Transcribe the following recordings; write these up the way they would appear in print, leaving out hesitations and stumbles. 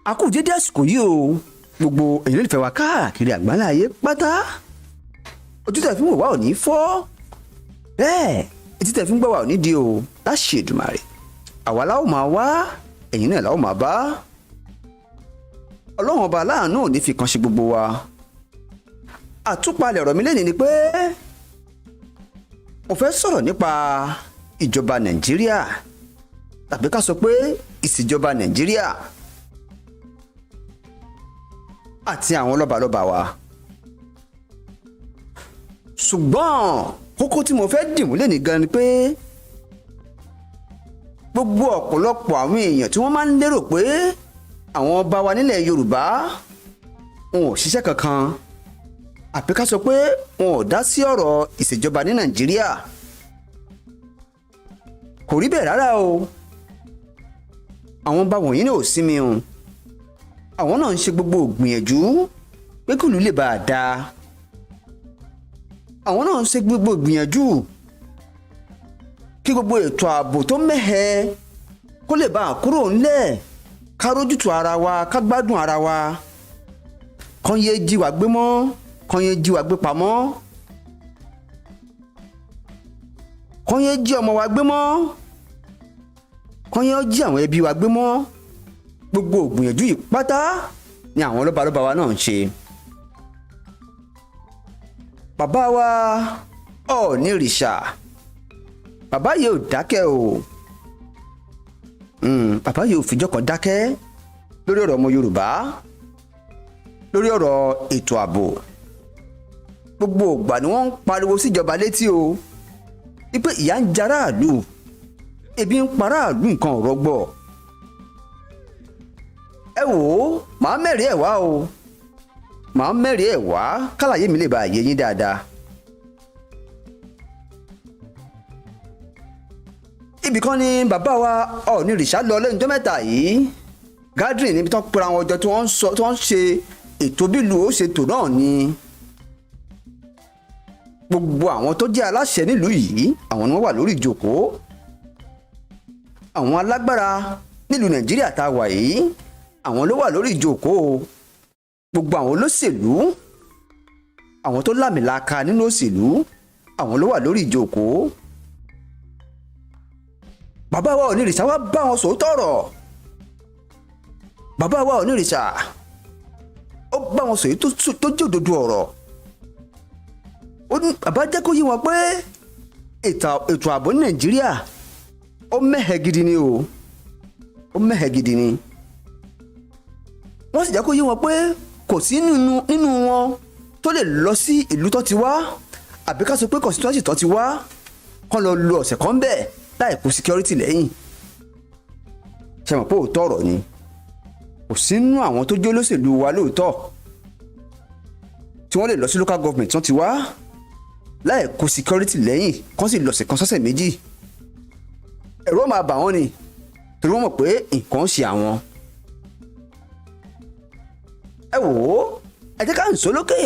a kú dédé àsìkò yìí o gbogbo èyí lè fẹ́ wa káàkiri àgbáńlá ayé pátá ojú tẹ̀ fi ń wò wá ò ní fọ́ bẹ́ẹ̀ etí tẹ̀ fi ń gbọ́ wá ò ní di o láṣẹ Èdùmàrè àwa la ó máa wá ẹ̀yin náà la ó máa bá ọlọ́run ọba aláàánú ò ní fi kan ṣe gbogbo wa àtúpalẹ̀ ọ̀rọ̀ mi lẹ́ni ni pé mo fẹ́ sọ̀rọ̀ nípa ìjọba Nàìjíríà tàbí ká sọ pé ìṣèjọba Nàìjíríà àti àwọn lọ́balọ́ba wa ṣùgbọ́n kókó tí mo fẹ́ dìmú lẹ́ni gan ni pé gbogbo ọ̀pọ̀lọpọ̀ àwọn èèyàn tí wọ́n máa ń lérò pé àwọn ọba wa nílẹ̀ Yorùbá wọn ò ṣiṣẹ́ kankan àbí ká sọ pé wọn ò dá sí ọ̀rọ̀ ìṣèjọba ní Nàìjíríà kò rí bẹ́ẹ̀ rárá o àwọn ọba wọ̀nyí náà ò sinmi o àwọn náà ń ṣe gbogbo ìgbìyànjú pé kìlú lè bá a dáa àwọn náà ń ṣe gbogbo ìgbìyànjú kí gbogbo ètò ààbò tó mẹ́hẹ kó lè bá a kúrò ńlẹ̀ ká rójútu ara wa ká gbádùn ara wa kàn yé jí wa gbé mọ́ kàn yé jí wa gbé pamọ́ kàn yé jí ọmọ wa gbé mọ́ kàn yé jí àwọn ẹbí wa gbé mọ́ gbogbo ògbìyànjú yìí pátá ni àwọn lọ́balọ́ba wa náà ń ṣe. bàbá wa Ọọ̀ni Ìrìṣà bàbá yìí ò dákẹ́ o bàbá yìí ò fìjọ́ kan dákẹ́ lórí ọ̀rọ̀ ọmọ Yorùbá lórí ọ̀rọ̀ ètò ààbò gbogbo ìgbà ni wọ́n ń pariwo síjọba létí o wípé ìyà ń jaráàlú ebi ń paráàlú nǹkan ò rọgbọ ẹ wò ó màá mẹ́rin ẹ̀ wá o màá mẹ́rin ẹ̀ wá kálàyé mi lè bá yé yín dáadáa. ibì kan ni bàbá wa Ọọ̀ni Ìrìṣà lọ lẹ́nu tó mẹ́ta yìí gathering níbi tó ń pera wọn jọ tí wọ́n ń ṣe ètò bílù ó ṣètò náà ni gbogbo àwọn tó jẹ́ aláṣẹ nílùú yìí àwọn ni wọ́n wà lórí ìjókòó àwọn alágbára nílùú Nàìjíríà tá a wà yìí àwọn ló wà lórí ìjókòó gbogbo àwọn olóṣèlú àwọn tó lámìlaka nínú òṣèlú àwọn ló wà lórí ìjókòó bàbá wa Ọọ̀ni Ìrìṣà wá bá wọn sòótọ́ ọ̀rọ̀ bàbá wa Ọọ̀ni Ìrìṣà ó bá wọn sòyí tó jẹ́ òdodo ọ̀rọ̀ ó ní bàbá jẹ́ kó yé wọn pé ètò ààbò ní Nàìjíríà ó mẹ́hẹ̀ gidi ni o ó mẹ́hẹ̀ gidi ni wọ́n sì jẹ́ kó yé wọn pé kò sí nínú wọn tó lè lọ sí ìlú tó ti wá àbí ká sọ pé constituency tó ti wá kán lọ lo ọ̀sẹ̀ kan bẹ́ẹ̀ láì kó security lẹ́yìn ṣe mọ̀ pé òótọ́ ọ̀rọ̀ ni kò sí nínú àwọn tó jẹ́ olóṣèlú wa lóòótọ́ tí wọ́n lè lọ sí local government tó ti wá láì kó security lẹ́yìn kán sì lọ̀sẹ̀ kan sọ́sẹ̀ méjì ẹ̀rù máa bà wọ́n ni torí wọ́n mọ̀ pé nǹkan ń ṣe àwọn. ẹ wò ó ẹ jẹ́ ká ń sọ lókè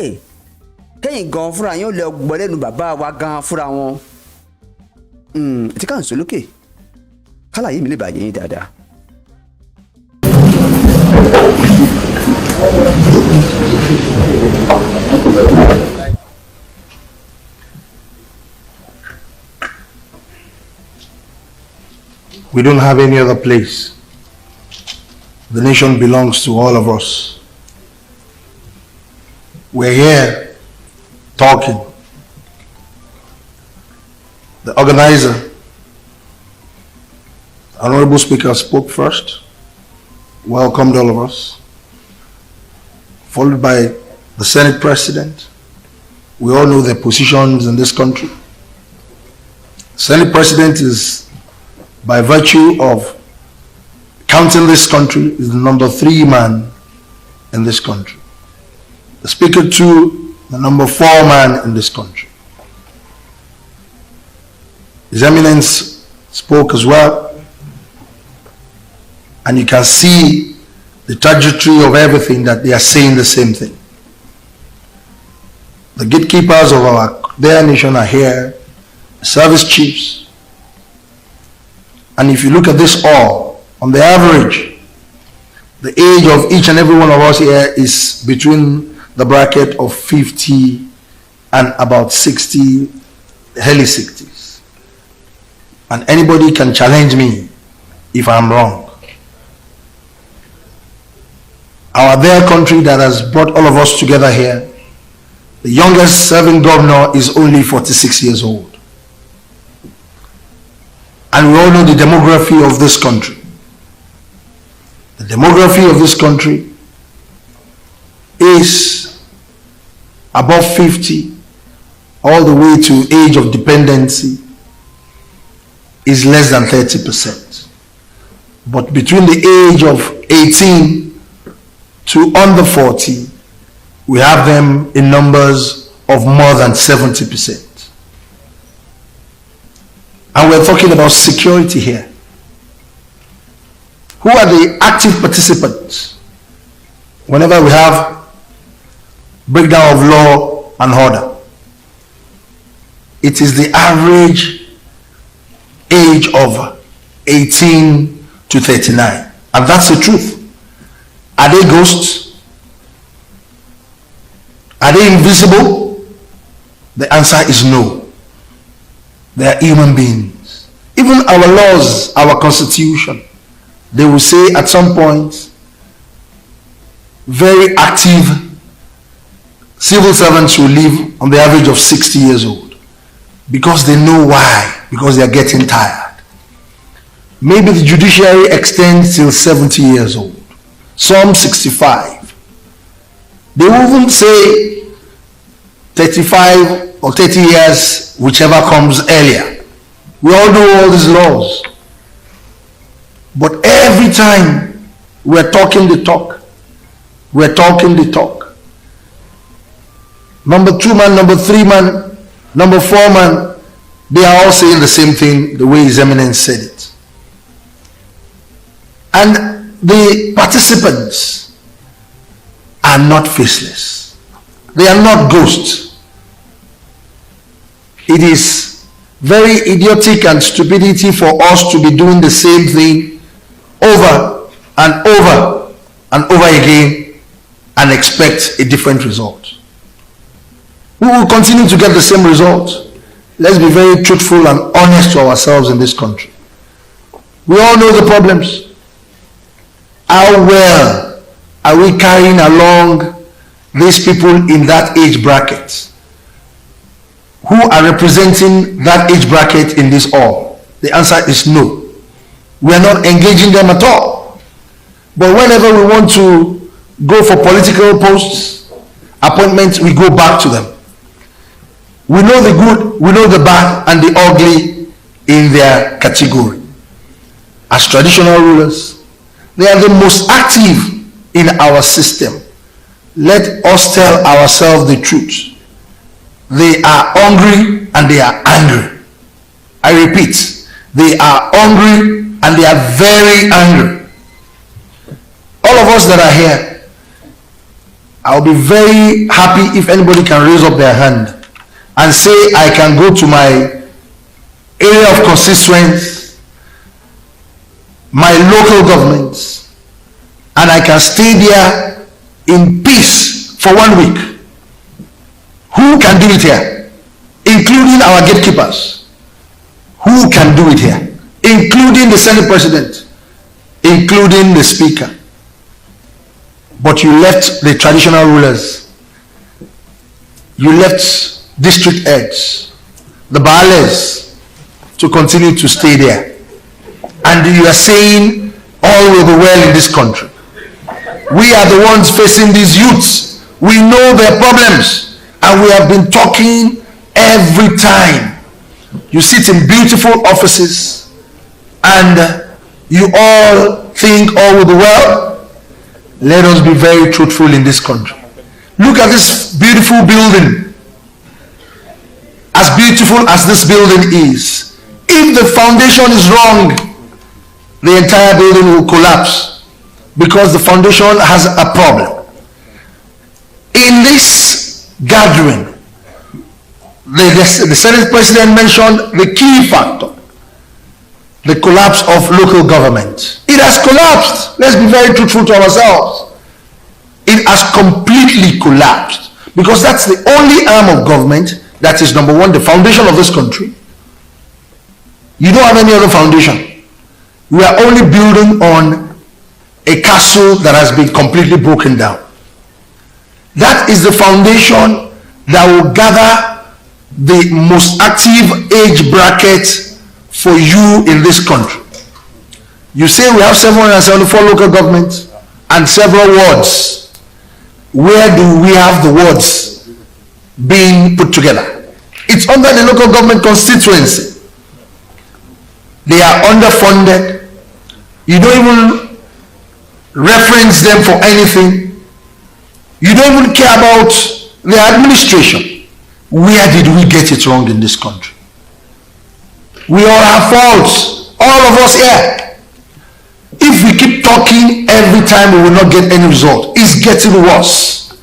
kẹ́yìn gan fúnra yín ó lè gbọ́ lẹ́nu bàbá wa gan fúnra wọn ẹ jẹ́ ká ń sọ lókè kálàyé mi lè bàjẹ́ yín dáadáa. We don't have any other place. The nation belongs to all of us. We're here talking. The organizer, Honorable Speaker, spoke first, welcomed all of us, followed by the Senate President. We all know their positions in this country. Senate President is, by virtue of counting this country, is the number 3 man in this country. The Speaker too, the number 4 man in this country. His Eminence spoke as well, and you can see the trajectory of everything that they are saying the same thing. The gatekeepers of their nation are here, service chiefs, and if you look at this all, on the average, The age of each and every one of us here is between the bracket of 50 and about 60, early 60s. And anybody can challenge me if I'm wrong. Our dear country that has brought all of us together here, the youngest serving governor is only 46 years old. And we all know the demography of this country. The demography of this country is above 50 all the way to age of dependency is less than 30%. But between the age of 18 to under 40, we have them in numbers of more than 70%. And we're talking about security here. Who are the active participants whenever we have breakdown of law and order? It is the average age of 18 to 39. And that's the truth. Are they ghosts? Are they invisible? The answer is no. They are human beings. Even our laws, our constitution, they will say at some point, very active civil servants will live on the average of 60 years old. Because they know why. Because they are getting tired. Maybe the judiciary extends till 70 years old. Some 65. They will even say 35 or 30 years, whichever comes earlier. We all know all these laws. But every time we're talking the talk, we're talking the talk. Number 2 man, number 3 man, number 4 man, they are all saying the same thing the way His Eminence said it. And the participants are not faceless. They are not ghosts. It is very idiotic and stupidity for us to be doing the same thing over and over and over again and expect a different result. We will continue to get the same result. Let's be very truthful and honest to ourselves in this country. We all know the problems. How well are we carrying along these people in that age bracket who are representing that age bracket in this hall? The answer is no. We are not engaging them at all. But whenever we want to go for political posts, appointments, we go back to them. We know the good, we know the bad and the ugly in their category. As traditional rulers, they are the most active in our system. Let us tell ourselves the truth. They are hungry and they are angry. I repeat, they are hungry and they are very angry. All of us that are here, I'll be very happy if anybody can raise up their hand and say, I can go to my area of constituents, my local governments, and I can stay there in peace for 1 week. Who can do it here? Including our gatekeepers. Who can do it here? Including the Senate President, including the Speaker. But you left the traditional rulers. You left district heads, the baales, to continue to stay there. And you are saying all will be well in this country. We are the ones facing these youths. We know their problems and we have been talking every time. You sit in beautiful offices and you all think all will be well. Let us be very truthful in this country. Look at this beautiful building. As beautiful as this building is, if the foundation is wrong, the entire building will collapse because the foundation has a problem. In this gathering, the Senate President mentioned the key factor. the collapse of local government. It has collapsed. Let's be very truthful to ourselves. It has completely collapsed, because that's the only arm of government that is, number one, the foundation of this country. You don't have any other foundation. We are only building on a castle that has been completely broken down. That is the foundation that will gather the most active age bracket for you in this country. You say we have 774 local governments and several wards. Where do we have the wards being put together? It's under the local government constituency. They are underfunded. You don't even reference them for anything. You don't even care about their administration. Where did we get it wrong in this country? We all have faults, all of us here. If we keep talking every time, we will not get any result. It's getting worse.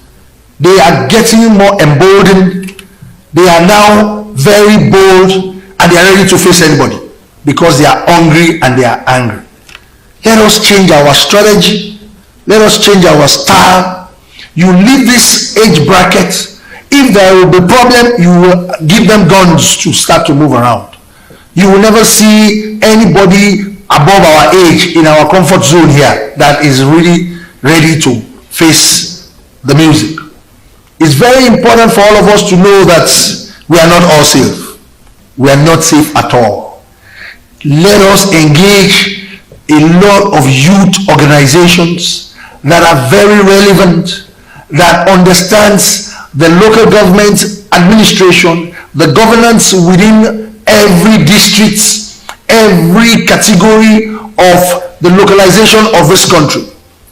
They are getting more emboldened. They are now very bold, and they are ready to face anybody because they are hungry and they are angry. Let us change our strategy. Let us change our style. You leave this age bracket. If there will be a problem, you will give them guns to start to move around. You will never see anybody above our age in our comfort zone here that is really ready to face the music. It's very important for all of us to know that we are not all safe. We are not safe at all. Let us engage a lot of youth organizations that are very relevant, that understands the local government administration, the governance within every district, every category of the localization of this country.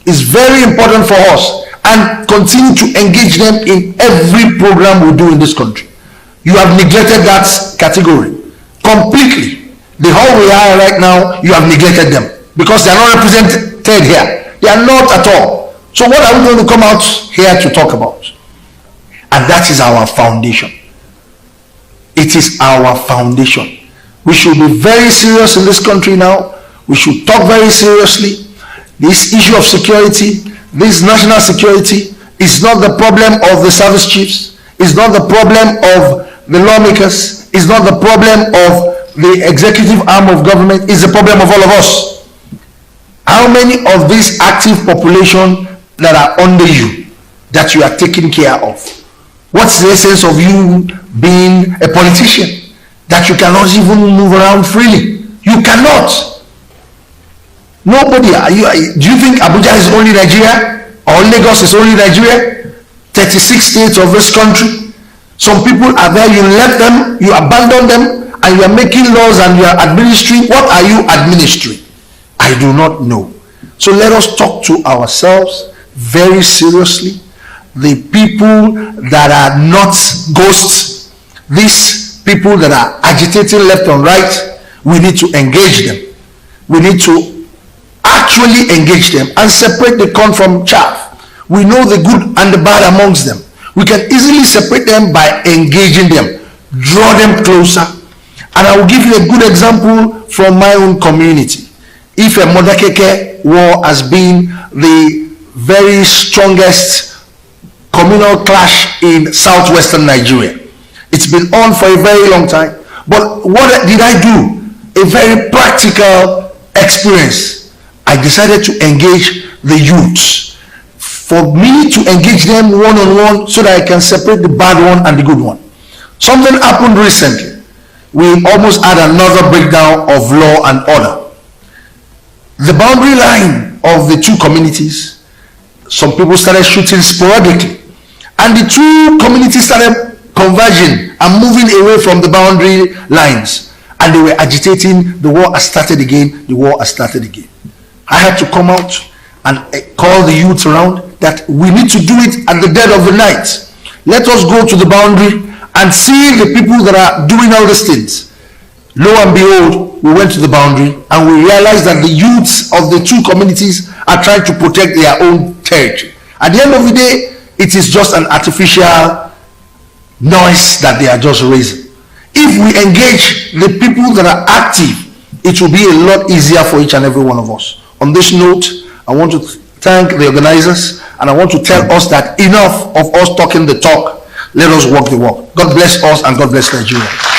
Is very important for us, and continue to engage them in every program we do in this country. You have neglected that category completely. The whole we are right now, you have neglected them because they are not represented here. They are not at all. So what are we going to come out here to talk about? And that is our foundation. It is our foundation. We should be very serious in this country now. We should talk very seriously. This issue of security, this national security, is not the problem of the service chiefs. It's not the problem of the lawmakers. It's not the problem of the executive arm of government. It's the problem of all of us. How many of this active population that are under you that you are taking care of? What's the essence of you being a politician that you cannot even move around freely? You cannot. Nobody. Do you think Abuja is only Nigeria, or Lagos is only Nigeria? 36 states of this country. Some people are there. You left them, you abandoned them, and you are making laws and you are administering. What are you administering? I do not know. So let us talk to ourselves very seriously. The people that are not ghosts, these people that are agitating left and right, we need to engage them. We need to actually engage them and separate the corn from chaff. We know the good and the bad amongst them. We can easily separate them by engaging them, draw them closer. And I will give you a good example from my own community. If a Modakeke war has been the very strongest communal clash in southwestern Nigeria. It's been on for a very long time. But what did I do? A very practical experience. I decided to engage the youths. For me to engage them one-on-one so that I can separate the bad one and the good one. Something happened recently. We almost had another breakdown of law and order. The boundary line of the two communities, some people started shooting sporadically. And the two communities started converging and moving away from the boundary lines. And they were agitating. The war has started again. The war has started again. I had to come out and call the youth around that we need to do it at the dead of the night. Let us go to the boundary and see the people that are doing all these things. Lo and behold, we went to the boundary and we realized that the youths of the two communities are trying to protect their own territory. At the end of the day, it is just an artificial noise that they are just raising. If we engage the people that are active it will be a lot easier for each and every one of us. On this note, I want to thank the organizers, and I want to tell us that enough of us talking the talk. Let us walk the walk. God bless us and God bless Nigeria.